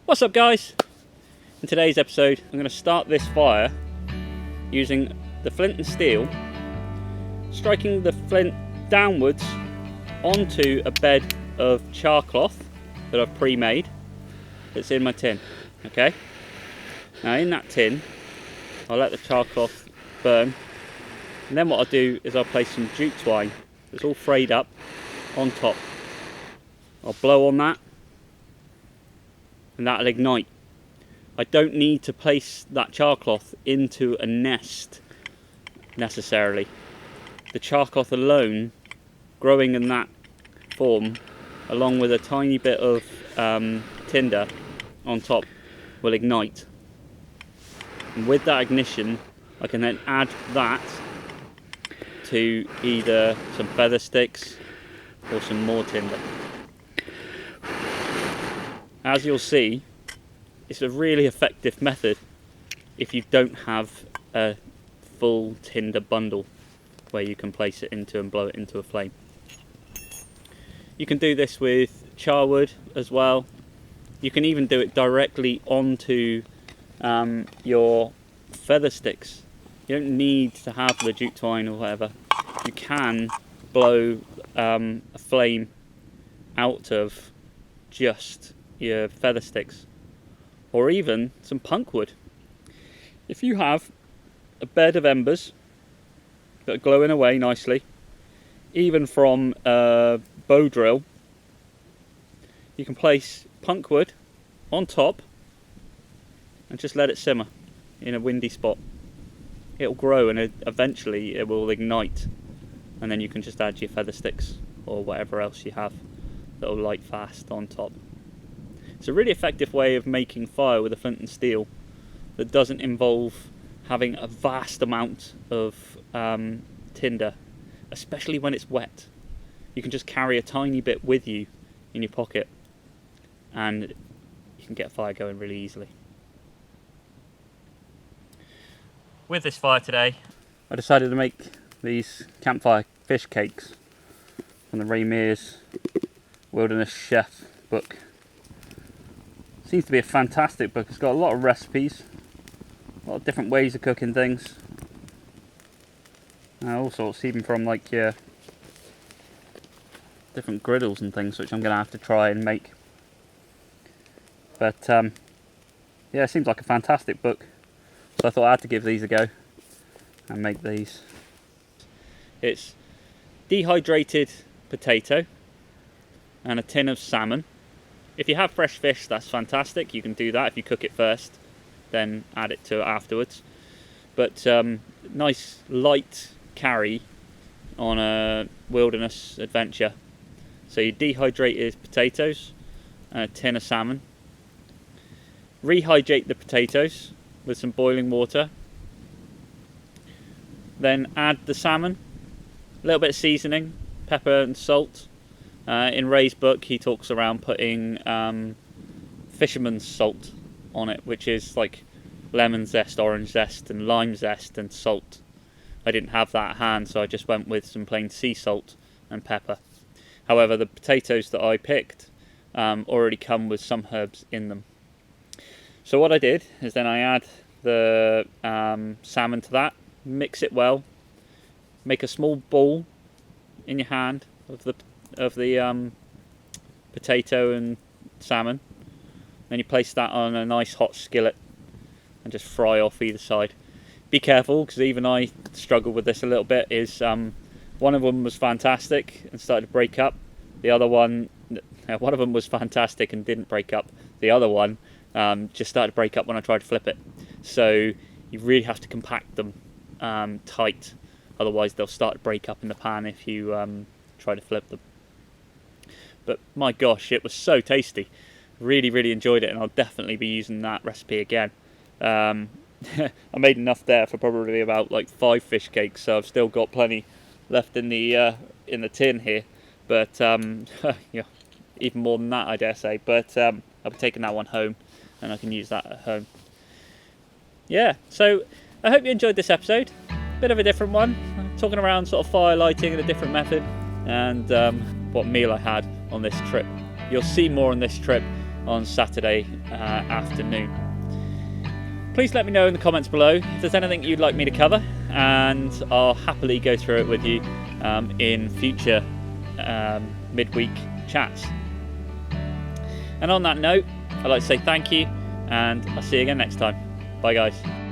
What's up, guys? In today's episode I'm going to start this fire using the flint and steel, striking the flint downwards onto a bed of char cloth that I've pre-made that's in my tin. Okay, now in that tin I'll let the char cloth burn, and then what I'll do is I'll place some jute twine that's all frayed up on top. I'll blow on that and that'll ignite. I don't need to place that char cloth into a nest necessarily. The char cloth alone, growing in that form, along with a tiny bit of tinder on top, will ignite. And with that ignition, I can then add that to either some feather sticks or some more tinder. As you'll see, it's a really effective method if you don't have a full tinder bundle where you can place it into and blow it into a flame. You can do this with charwood as well. You can even do it directly onto your feather sticks. You don't need to have the jute twine or whatever. You can blow a flame out of just your feather sticks, or even some punk wood. If you have a bed of embers that are glowing away nicely, even from a bow drill, you can place punk wood on top and just let it simmer in a windy spot. It'll grow and eventually it will ignite, and then you can just add your feather sticks or whatever else you have that will light fast on top. It's a really effective way of making fire with a flint and steel that doesn't involve having a vast amount of tinder, especially when it's wet. You can just carry a tiny bit with you in your pocket and you can get a fire going really easily. With this fire today, I decided to make these Campfire Fishcakes from the Mears Wilderness Chef book. Seems to be a fantastic book. It's got a lot of recipes, a lot of different ways of cooking things, all sorts, even from like your different griddles and things, which I'm going to have to try and make. But yeah, it seems like a fantastic book, so I thought I had to give these a go and make these. It's dehydrated potato and a tin of salmon. If you have fresh fish, that's fantastic. You can do that if you cook it first, then add it to it afterwards. But nice light carry on a wilderness adventure. So you dehydrated potatoes and a tin of salmon. Rehydrate the potatoes with some boiling water. Then add the salmon, a little bit of seasoning, pepper and salt. In Ray's book, he talks around putting fisherman's salt on it, which is like lemon zest, orange zest, and lime zest and salt. I didn't have that at hand, so I just went with some plain sea salt and pepper. However, the potatoes that I picked already come with some herbs in them. So what I did is then I add the salmon to that, mix it well, make a small ball in your hand of the potato and salmon. Then you place that on a nice hot skillet and just fry off either side. Be careful, because even I struggled with this a little bit. One of them was fantastic and started to break up. The other one of them was fantastic and didn't break up. The other one just started to break up when I tried to flip it. So you really have to compact them tight, otherwise they'll start to break up in the pan if you try to flip them. But my gosh, it was so tasty. Really, really enjoyed it, and I'll definitely be using that recipe again. I made enough there for probably about like 5 fish cakes, so I've still got plenty left in the tin here. But yeah, even more than that, I dare say. But I'll be taking that one home, and I can use that at home. Yeah, so I hope you enjoyed this episode. Bit of a different one, talking around sort of fire lighting in a different method, and what meal I had on this trip. You'll see more on this trip on Saturday afternoon. Please let me know in the comments below if there's anything you'd like me to cover, and I'll happily go through it with you in future midweek chats. And on that note, I'd like to say thank you, and I'll see you again next time. Bye guys.